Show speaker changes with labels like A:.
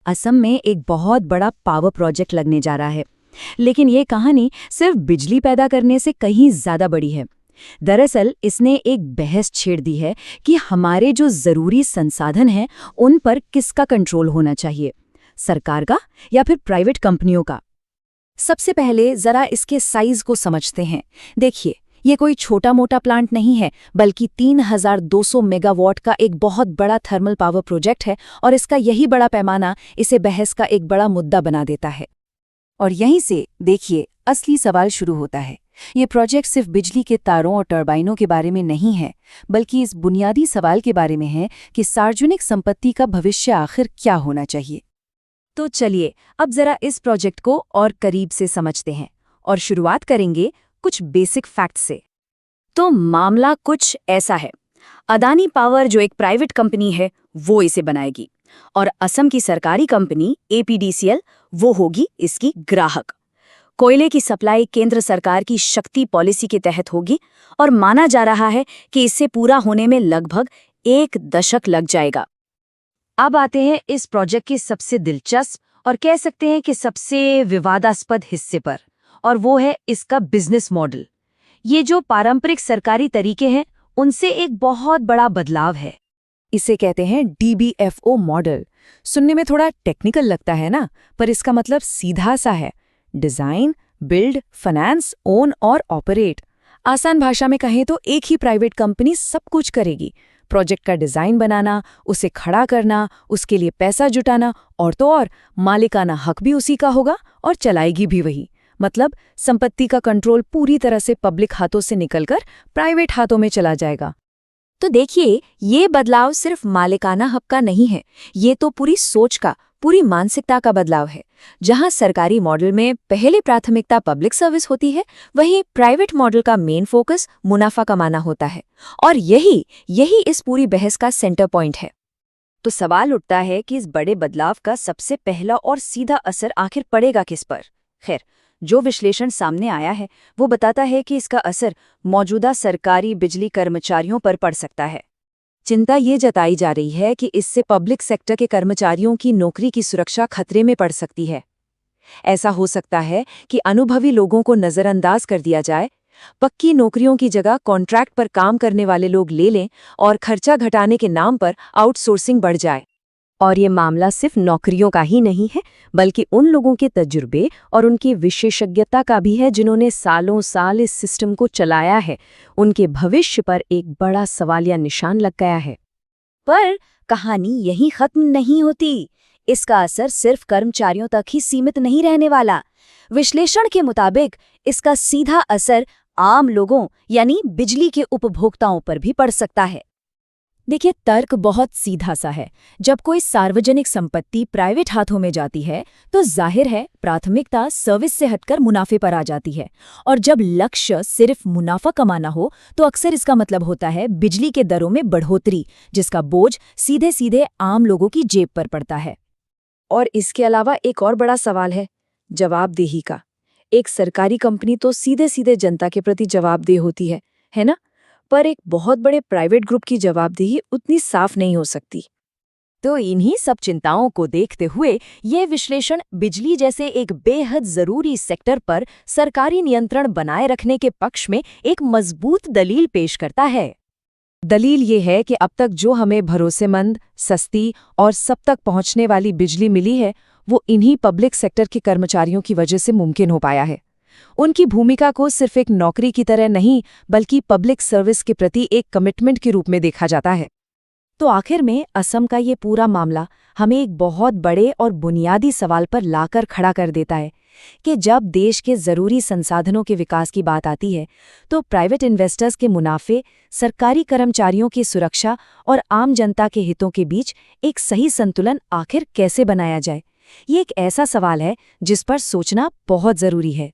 A: असम में एक बहुत बड़ा पावर प्रोजेक्ट लगने जा रहा है। लेकिन ये कहानी सिर्फ बिजली पैदा करने से कहीं ज्यादा बड़ी है। दरअसल इसने एक बहस छेड़ दी है कि हमारे जो जरूरी संसाधन हैं उन पर किसका कंट्रोल होना चाहिए, सरकार का या फिर प्राइवेट कंपनियों का। सबसे पहले जरा इसके साइज को समझते हैं। देखिए, ये कोई छोटा मोटा प्लांट नहीं है, बल्कि 3200 मेगावाट का एक बहुत बड़ा थर्मल पावर प्रोजेक्ट है और इसका यही बड़ा पैमाना इसे बहस का एक बड़ा मुद्दा बना देता है। और यहीं से देखिए असली सवाल शुरू होता है। ये प्रोजेक्ट सिर्फ बिजली के तारों और टर्बाइनों के बारे में नहीं है, बल्कि इस बुनियादी सवाल के बारे में है कि सार्वजनिक संपत्ति का भविष्य आखिर क्या होना चाहिए। तो चलिए अब जरा इस प्रोजेक्ट को और करीब से समझते हैं और शुरुआत करेंगे कुछ बेसिक फैक्ट से। तो मामला कुछ ऐसा है। अदानी पावर जो एक प्राइवेट कंपनी है वो इसे बनाएगी और असम की सरकारी कंपनी APDCL वो होगी इसकी ग्राहक। कोयले की सप्लाई केंद्र सरकार की शक्ति पॉलिसी के तहत होगी और माना जा रहा है कि इससे पूरा होने में लगभग 1 दशक लग जाएगा। अब आते हैं इस प्रोजेक्ट के सबसे दिलचस्प और कह सकते हैं कि सबसे विवादास्पद हिस्से पर, और वो है इसका बिजनेस मॉडल। ये जो पारंपरिक सरकारी तरीके हैं उनसे एक बहुत बड़ा बदलाव है। इसे कहते हैं DBFO मॉडल। सुनने में थोड़ा टेक्निकल लगता है ना, पर इसका मतलब सीधा सा है, डिजाइन, बिल्ड, फाइनेंस, ओन और ऑपरेट। आसान भाषा में कहें तो एक ही प्राइवेट कंपनी सब कुछ करेगी। प्रोजेक्ट का डिजाइन बनाना, उसे खड़ा करना, उसके लिए पैसा जुटाना और तो और मालिकाना हक भी उसी का होगा और चलाएगी भी वही। मतलब संपत्ति का कंट्रोल पूरी तरह से पब्लिक हाथों से निकलकर प्राइवेट हाथों में चला जाएगा। तो देखिए, ये बदलाव सिर्फ मालिकाना हक का नहीं है, ये तो पूरी सोच का, पूरी मानसिकता का बदलाव है। जहां सरकारी मॉडल में पहले प्राथमिकता पब्लिक सर्विस होती है, वहीं प्राइवेट मॉडल का मेन फोकस मुनाफा कमाना होता है। और यही इस पूरी बहस का सेंटर पॉइंट है। तो सवाल उठता है कि इस बड़े बदलाव का सबसे पहला और सीधा असर आखिर पड़ेगा किस पर? खैर, जो विश्लेषण सामने आया है वो बताता है कि इसका असर मौजूदा सरकारी बिजली कर्मचारियों पर पड़ सकता है। चिंता ये जताई जा रही है कि इससे पब्लिक सेक्टर के कर्मचारियों की नौकरी की सुरक्षा खतरे में पड़ सकती है। ऐसा हो सकता है कि अनुभवी लोगों को नज़रअंदाज कर दिया जाए, पक्की नौकरियों की जगह कॉन्ट्रैक्ट पर काम करने वाले लोग ले लें और खर्चा घटाने के नाम पर आउटसोर्सिंग बढ़ जाए। और ये मामला सिर्फ नौकरियों का ही नहीं है, बल्कि उन लोगों के तजुर्बे और उनकी विशेषज्ञता का भी है जिन्होंने सालों साल इस सिस्टम को चलाया है। उनके भविष्य पर एक बड़ा सवालिया निशान लग गया है। पर कहानी यहीं खत्म नहीं होती। इसका असर सिर्फ कर्मचारियों तक ही सीमित नहीं रहने वाला। विश्लेषण के मुताबिक इसका सीधा असर आम लोगों यानी बिजली के उपभोक्ताओं पर भी पड़ सकता है। देखिए, तर्क बहुत सीधा सा है। जब कोई सार्वजनिक संपत्ति प्राइवेट हाथों में जाती है तो जाहिर है प्राथमिकता सर्विस से हटकर मुनाफे पर आ जाती है। और जब लक्ष्य सिर्फ मुनाफा कमाना हो तो अक्सर इसका मतलब होता है बिजली के दरों में बढ़ोतरी, जिसका बोझ सीधे सीधे आम लोगों की जेब पर पड़ता है। और इसके अलावा एक और बड़ा सवाल है जवाबदेही का। एक सरकारी कंपनी तो सीधे सीधे जनता के प्रति जवाबदेह होती है ना? पर एक बहुत बड़े प्राइवेट ग्रुप की जवाबदेही उतनी साफ नहीं हो सकती। तो इन्हीं सब चिंताओं को देखते हुए ये विश्लेषण बिजली जैसे एक बेहद जरूरी सेक्टर पर सरकारी नियंत्रण बनाए रखने के पक्ष में एक मजबूत दलील पेश करता है। दलील ये है कि अब तक जो हमें भरोसेमंद, सस्ती और सब तक पहुंचने वाली बिजली मिली है, वो इन्हीं पब्लिक सेक्टर के कर्मचारियों की वजह से मुमकिन हो पाया है। उनकी भूमिका को सिर्फ एक नौकरी की तरह नहीं, बल्कि पब्लिक सर्विस के प्रति एक कमिटमेंट के रूप में देखा जाता है। तो आखिर में असम का ये पूरा मामला हमें एक बहुत बड़े और बुनियादी सवाल पर लाकर खड़ा कर देता है कि जब देश के जरूरी संसाधनों के विकास की बात आती है तो प्राइवेट इन्वेस्टर्स के मुनाफे, सरकारी कर्मचारियों की सुरक्षा और आम जनता के हितों के बीच एक सही संतुलन आखिर कैसे बनाया जाए। ये एक ऐसा सवाल है जिस पर सोचना बहुत जरूरी है।